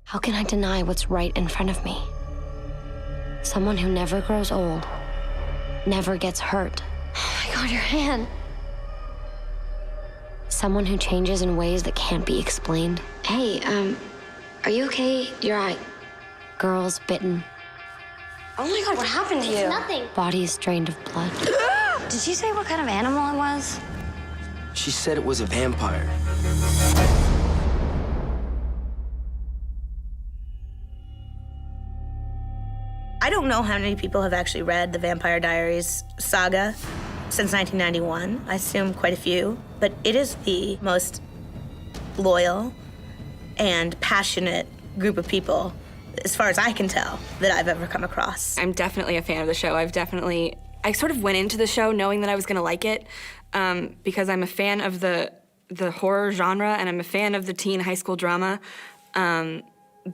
How can I deny what's right in front of me? Someone who never grows old, never gets hurt. Oh my God, your hand. Someone who changes in ways that can't be explained. Hey, are you okay? Your eye. Girls bitten. Oh my God, what happened to you? It's nothing. Bodies drained of blood. Did she say what kind of animal it was? She said it was a vampire. I don't know how many people have actually read the Vampire Diaries saga since 1991. I assume quite a few, but it is the most loyal and passionate group of people, as far as I can tell, that I've ever come across. I'm definitely a fan of the show. I sort of went into the show knowing that I was gonna like it because I'm a fan of the horror genre and I'm a fan of the teen high school drama.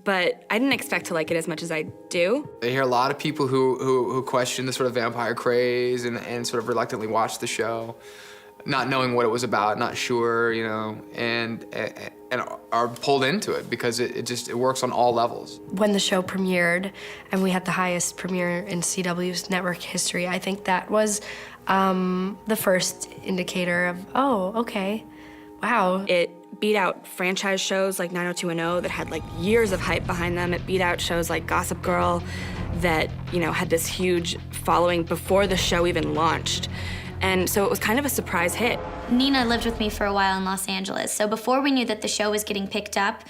But I didn't expect to like it as much as I do. I hear a lot of people who question the sort of vampire craze and sort of reluctantly watch the show, not knowing what it was about, not sure, you know, and are pulled into it because it works on all levels. When the show premiered and we had the highest premiere in CW's network history, I think that was the first indicator of, oh, okay, wow. It beat out franchise shows like 90210 that had like years of hype behind them. It beat out shows like Gossip Girl that, you know, had this huge following before the show even launched. And so it was kind of a surprise hit. Nina lived with me for a while in Los Angeles. So before we knew that the show was getting picked up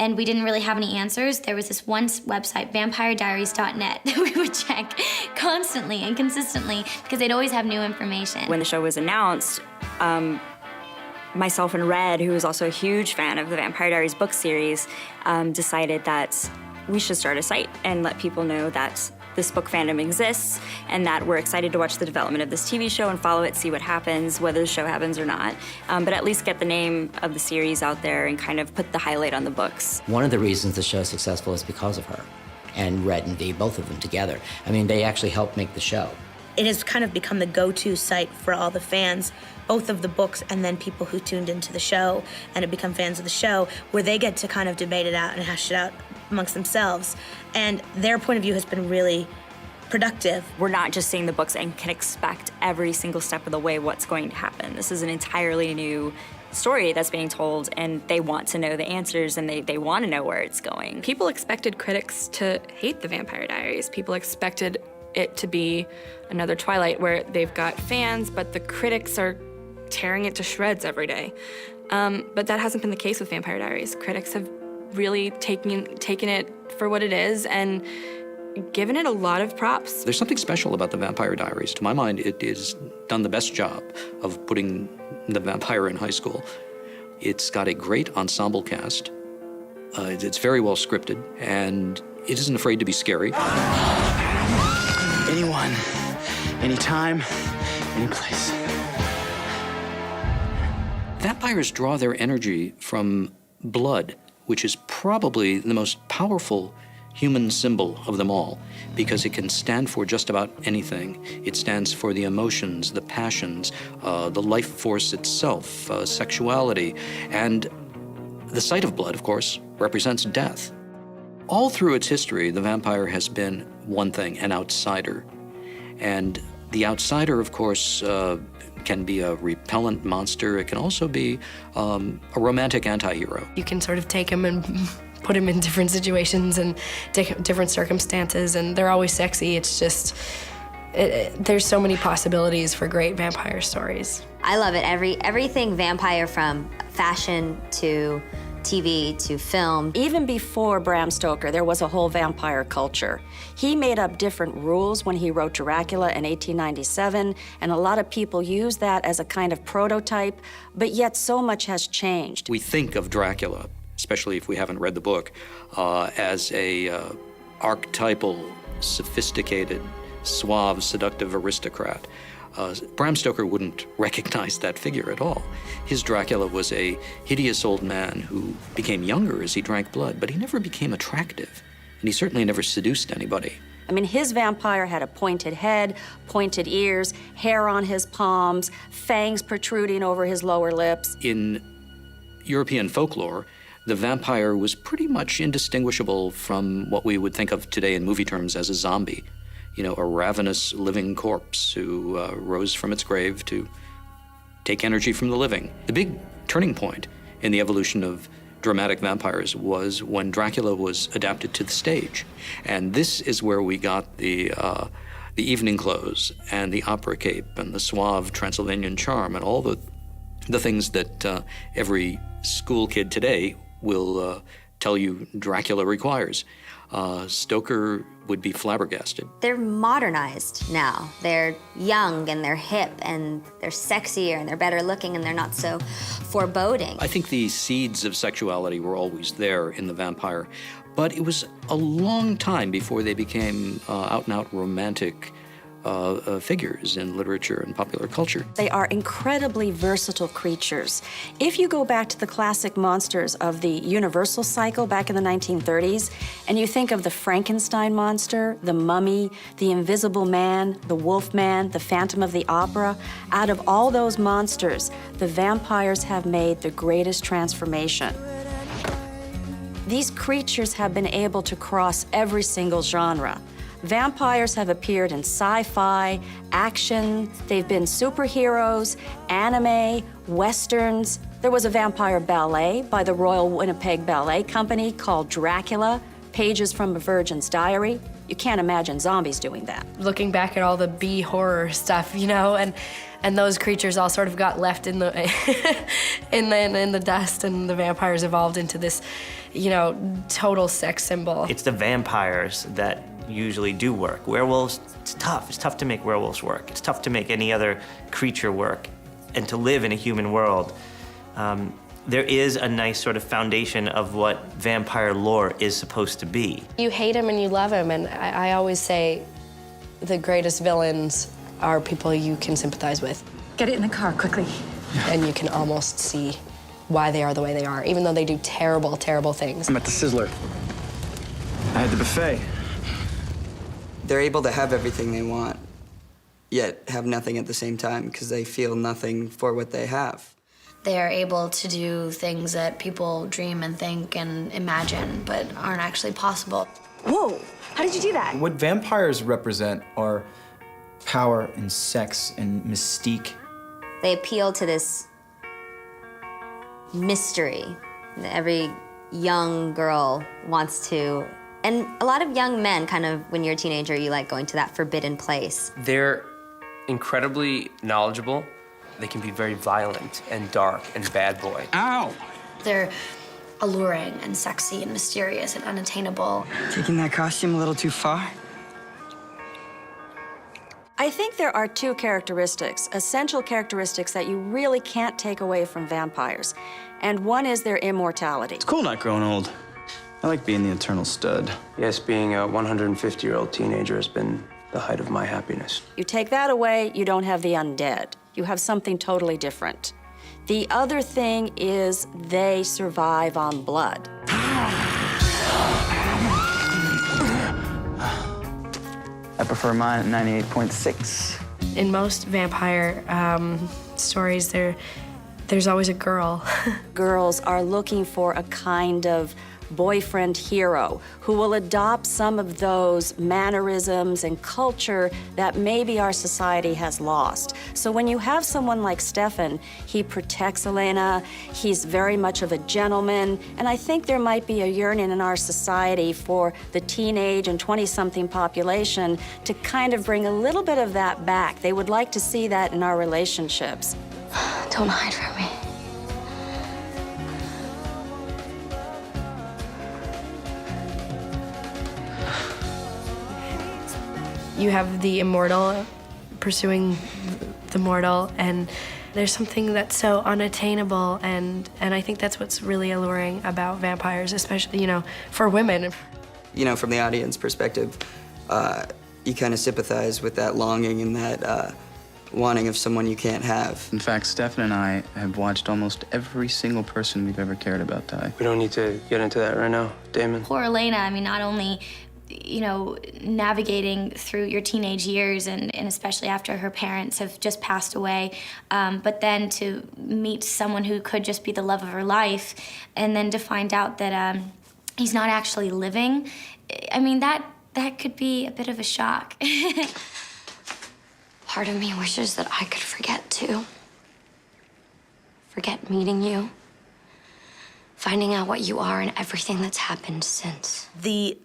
and we didn't really have any answers, there was this one website, vampirediaries.net, that we would check constantly and consistently because they'd always have new information. When the show was announced, myself and Red, who was also a huge fan of the Vampire Diaries book series, decided that we should start a site and let people know that this book fandom exists and that we're excited to watch the development of this TV show and follow it, see what happens, whether the show happens or not, but at least get the name of the series out there and kind of put the highlight on the books. One of the reasons the show is successful is because of her and Red and Dee, both of them together. I mean, they actually helped make the show. It has kind of become the go-to site for all the fans, both of the books and then people who tuned into the show and have become fans of the show, where they get to kind of debate it out and hash it out amongst themselves. And their point of view has been really productive. We're not just seeing the books and can expect every single step of the way what's going to happen. This is an entirely new story that's being told, and they want to know the answers and they want to know where it's going. People expected critics to hate the Vampire Diaries. People expected it to be another Twilight where they've got fans, but the critics are tearing it to shreds every day. But that hasn't been the case with Vampire Diaries. Critics have really taken it for what it is and given it a lot of props. There's something special about the Vampire Diaries. To my mind, it has done the best job of putting the vampire in high school. It's got a great ensemble cast. It's very well scripted, and it isn't afraid to be scary. Anyone, anytime, anyplace. Vampires draw their energy from blood, which is probably the most powerful human symbol of them all, because it can stand for just about anything. It stands for the emotions, the passions, the life force itself, sexuality, and the sight of blood, of course, represents death. All through its history, the vampire has been one thing, an outsider. And the outsider, of course, can be a repellent monster. It can also be a romantic anti-hero. You can sort of take him and put him in different situations and different circumstances, and they're always sexy. It's just, there's so many possibilities for great vampire stories. I love it. Everything vampire, from fashion to TV to film. Even before Bram Stoker, there was a whole vampire culture. He made up different rules when he wrote Dracula in 1897, and a lot of people use that as a kind of prototype, but yet so much has changed. We think of Dracula, especially if we haven't read the book, as a archetypal, sophisticated, suave, seductive aristocrat. Bram Stoker wouldn't recognize that figure at all. His Dracula was a hideous old man who became younger as he drank blood, but he never became attractive, and he certainly never seduced anybody. I mean, his vampire had a pointed head, pointed ears, hair on his palms, fangs protruding over his lower lips. In European folklore, the vampire was pretty much indistinguishable from what we would think of today in movie terms as a zombie. You know, a ravenous living corpse who rose from its grave to take energy from the living. The big turning point in the evolution of dramatic vampires was when Dracula was adapted to the stage. And this is where we got the evening clothes and the opera cape and the suave Transylvanian charm and all the things that every school kid today will tell you Dracula requires. Stoker would be flabbergasted. They're modernized now. They're young and they're hip and they're sexier and they're better looking and they're not so foreboding. I think the seeds of sexuality were always there in the vampire, but it was a long time before they became out-and-out romantic figures in literature and popular culture. They are incredibly versatile creatures. If you go back to the classic monsters of the Universal cycle back in the 1930s, and you think of the Frankenstein monster, the Mummy, the Invisible Man, the Wolf Man, the Phantom of the Opera, out of all those monsters, the vampires have made the greatest transformation. These creatures have been able to cross every single genre. Vampires have appeared in sci-fi, action, they've been superheroes, anime, westerns. There was a vampire ballet by the Royal Winnipeg Ballet Company called Dracula, Pages from a Virgin's Diary. You can't imagine zombies doing that. Looking back at all the B horror stuff, you know, and those creatures all sort of got left in the in the dust, and the vampires evolved into this, you know, total sex symbol. It's the vampires that usually do work. Werewolves, it's tough. It's tough to make werewolves work. It's tough to make any other creature work. And to live in a human world, there is a nice sort of foundation of what vampire lore is supposed to be. You hate him and you love him, and I always say the greatest villains are people you can sympathize with. Get it in the car, quickly. And you can almost see why they are the way they are, even though they do terrible, terrible things. I'm at the Sizzler. I had the buffet. They're able to have everything they want, yet have nothing at the same time because they feel nothing for what they have. They are able to do things that people dream and think and imagine, but aren't actually possible. Whoa, how did you do that? What vampires represent are power and sex and mystique. They appeal to this mystery that every young girl wants to. And a lot of young men, kind of, when you're a teenager, you like going to that forbidden place. They're incredibly knowledgeable. They can be very violent and dark and bad boy. Ow! They're alluring and sexy and mysterious and unattainable. Taking that costume a little too far? I think there are two characteristics, essential characteristics that you really can't take away from vampires. And one is their immortality. It's cool not growing old. I like being the eternal stud. Yes, being a 150-year-old teenager has been the height of my happiness. You take that away, you don't have the undead. You have something totally different. The other thing is they survive on blood. I prefer mine at 98.6. In most vampire stories, there's always a girl. Girls are looking for a kind of boyfriend hero who will adopt some of those mannerisms and culture that maybe our society has lost. So when you have someone like Stefan, he protects Elena, he's very much of a gentleman, and I think there might be a yearning in our society for the teenage and 20-something population to kind of bring a little bit of that back. They would like to see that in our relationships. Don't hide from me. You have the immortal pursuing the mortal, and there's something that's so unattainable, and I think that's what's really alluring about vampires, especially, you know, for women. You know, from the audience perspective, you kind of sympathize with that longing and that wanting of someone you can't have. In fact, Stefan and I have watched almost every single person we've ever cared about die. We don't need to get into that right now, Damon. Poor Elena, I mean, not only you know, navigating through your teenage years, and especially after her parents have just passed away, but then to meet someone who could just be the love of her life, and then to find out that he's not actually living, I mean, that could be a bit of a shock. Part of me wishes that I could forget too. Forget meeting you, finding out what you are and everything that's happened since. The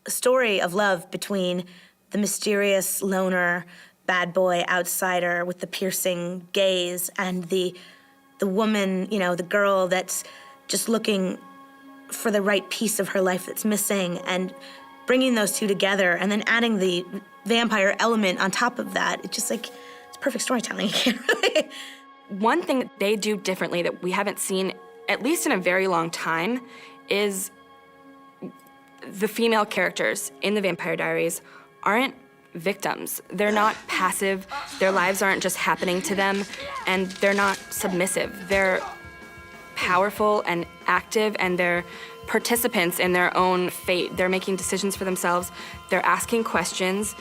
story of love between the mysterious loner, bad boy, outsider with the piercing gaze and the woman, you know, the girl that's just looking for the right piece of her life that's missing, and bringing those two together and then adding the vampire element on top of that, it's just like, it's perfect storytelling. One thing that they do differently that we haven't seen, at least in a very long time, is the female characters in the Vampire Diaries aren't victims. They're not passive. Their lives aren't just happening to them, and they're not submissive. They're powerful and active, and they're participants in their own fate. They're making decisions for themselves. They're asking questions.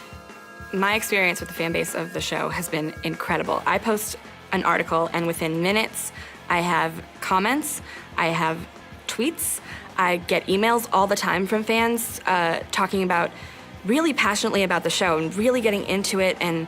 My experience with the fan base of the show has been incredible. I post an article, and within minutes, I have comments, I have tweets, I get emails all the time from fans talking about, really passionately about the show and really getting into it and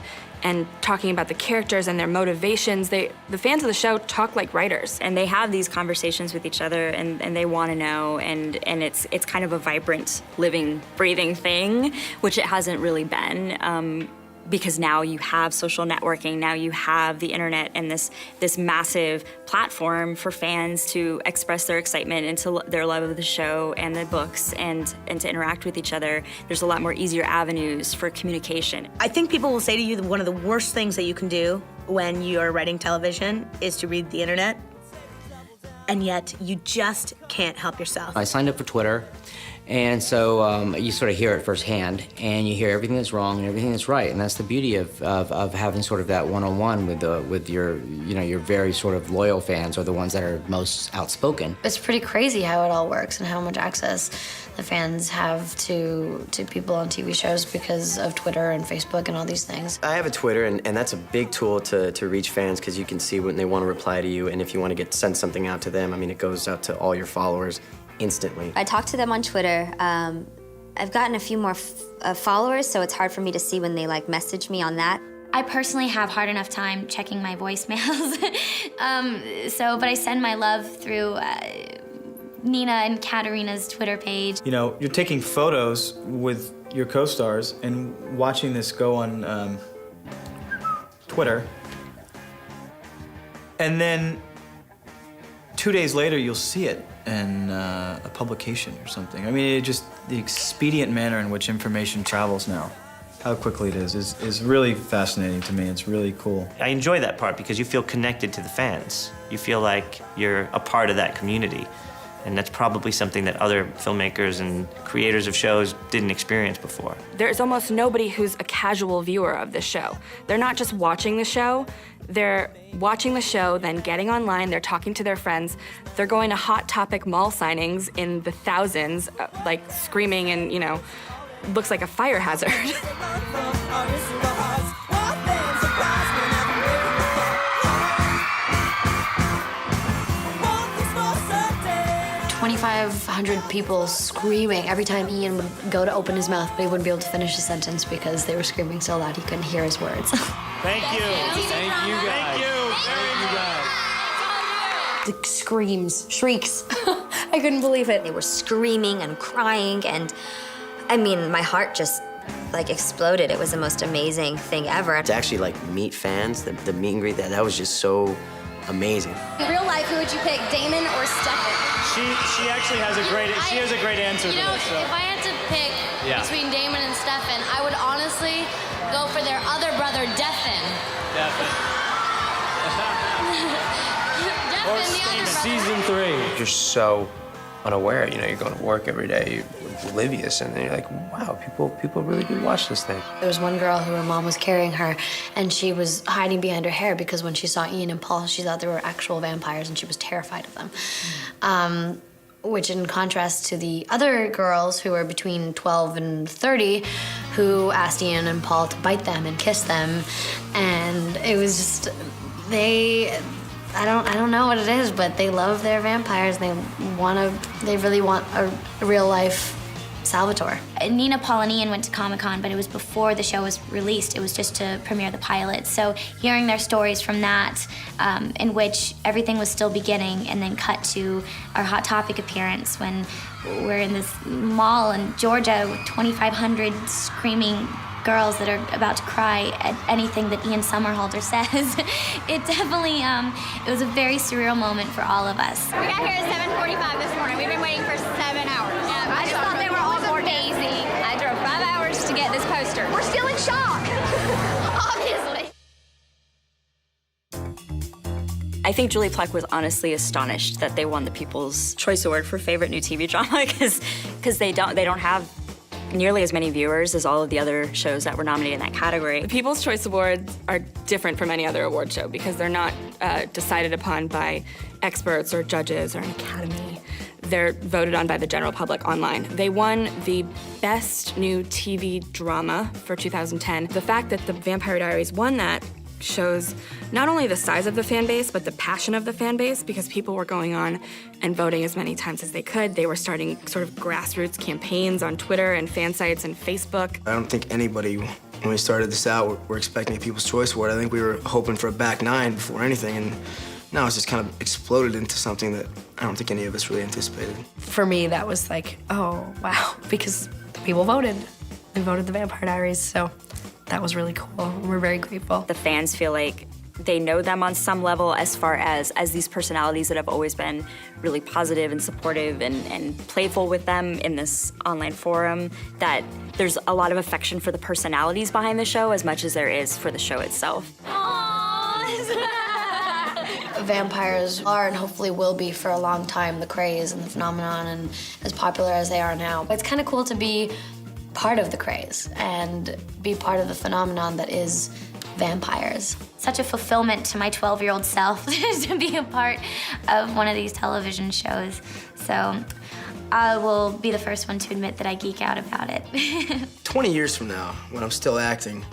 talking about the characters and their motivations. The fans of the show talk like writers. And they have these conversations with each other, and they want to know, and it's kind of a vibrant, living, breathing thing, which it hasn't really been. Because now you have social networking, now you have the internet and this massive platform for fans to express their excitement and to their love of the show and the books and to interact with each other. There's a lot more easier avenues for communication. I think people will say to you that one of the worst things that you can do when you're writing television is to read the internet, and yet you just can't help yourself. I signed up for Twitter, and so you sort of hear it firsthand, and you hear everything that's wrong and everything that's right, and that's the beauty of having sort of that one-on-one with your, you know, your very sort of loyal fans, or the ones that are most outspoken. It's pretty crazy how it all works and how much access the fans have to people on TV shows because of Twitter and Facebook and all these things. I have a Twitter, and that's a big tool to reach fans, because you can see when they want to reply to you, and if you want to send something out to them, I mean, it goes out to all your followers instantly. I talk to them on Twitter. I've gotten a few more followers, so it's hard for me to see when they message me on that. I personally have hard enough time checking my voicemails. But I send my love through Nina and Katerina's Twitter page. You know, you're taking photos with your co-stars and watching this go on Twitter, and then 2 days later you'll see it in a publication or something. I mean, the expedient manner in which information travels now, how quickly it is really fascinating to me. It's really cool. I enjoy that part because you feel connected to the fans. You feel like you're a part of that community. And that's probably something that other filmmakers and creators of shows didn't experience before. There's almost nobody who's a casual viewer of this show. They're not just watching the show, they're watching the show, then getting online, they're talking to their friends, they're going to Hot Topic mall signings in the thousands, screaming and, you know, looks like a fire hazard. 2,500 people screaming every time Ian would go to open his mouth, but he wouldn't be able to finish a sentence because they were screaming so loud he couldn't hear his words. Thank you. Thank you guys. Thank you guys. The screams, shrieks. I couldn't believe it. They were screaming and crying, and I mean, my heart just exploded. It was the most amazing thing ever. To actually meet fans, the meet and greet, that was just so amazing. In real life, who would you pick, Damon or Stefan? She actually has a great answer to this. So. If I had to pick between Damon and Stefan, I would honestly go for their other brother, Defin. Or season 3. You're so unaware, you know, you're going to work every day, you're oblivious, and then you're like, wow, people really do watch this thing. There was one girl who her mom was carrying her, and she was hiding behind her hair because when she saw Ian and Paul, she thought they were actual vampires, and she was terrified of them. which in contrast to the other girls who were between 12 and 30 who asked Ian and Paul to bite them and kiss them. And it was just, I don't know what it is, but they love their vampires. They really want a real life Salvatore. Nina, Paul, and Ian went to Comic-Con, but it was before the show was released. It was just to premiere the pilot. So hearing their stories from that, in which everything was still beginning, and then cut to our Hot Topic appearance when we're in this mall in Georgia with 2,500 screaming girls that are about to cry at anything that Ian Somerhalder says. It definitely, it was a very surreal moment for all of us. We got here at 7:45 this morning. We've been waiting for 7 hours. Yeah, I just thought they were all amazing. I drove 5 hours to get this poster. We're still in shock, obviously. I think Julie Plec was honestly astonished that they won the People's Choice Award for Favorite New TV Drama, because they don't have nearly as many viewers as all of the other shows that were nominated in that category. The People's Choice Awards are different from any other award show because they're not decided upon by experts or judges or an academy. They're voted on by the general public online. They won the Best New TV Drama for 2010. The fact that the Vampire Diaries won that shows not only the size of the fan base, but the passion of the fan base, because people were going on and voting as many times as they could. They were starting sort of grassroots campaigns on Twitter and fan sites and Facebook. I don't think anybody, when we started this out, were expecting a People's Choice Award. I think we were hoping for a back nine before anything, and now it's just kind of exploded into something that I don't think any of us really anticipated. For me, that was like, oh, wow, because people voted. They voted the Vampire Diaries, so that was really cool. We're very grateful. The fans feel like they know them on some level as far as these personalities that have always been really positive and supportive and playful with them in this online forum, that there's a lot of affection for the personalities behind the show as much as there is for the show itself. Vampires are and hopefully will be for a long time the craze and the phenomenon, and as popular as they are now. It's kind of cool to be part of the craze and be part of the phenomenon that is vampires. Such a fulfillment to my 12-year-old self to be a part of one of these television shows. So I will be the first one to admit that I geek out about it. 20 years from now, when I'm still acting,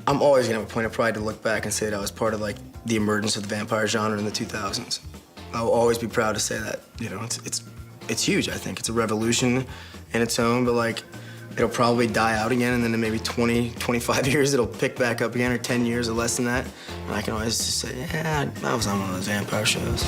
I'm always gonna have a point of pride to look back and say that I was part of like the emergence of the vampire genre in the 2000s. I'll always be proud to say that. You know, it's huge. I think it's a revolution in its own, but like it'll probably die out again, and then in maybe 20, 25 years it'll pick back up again, or 10 years or less than that. And I can always just say, yeah, I was on one of those vampire shows.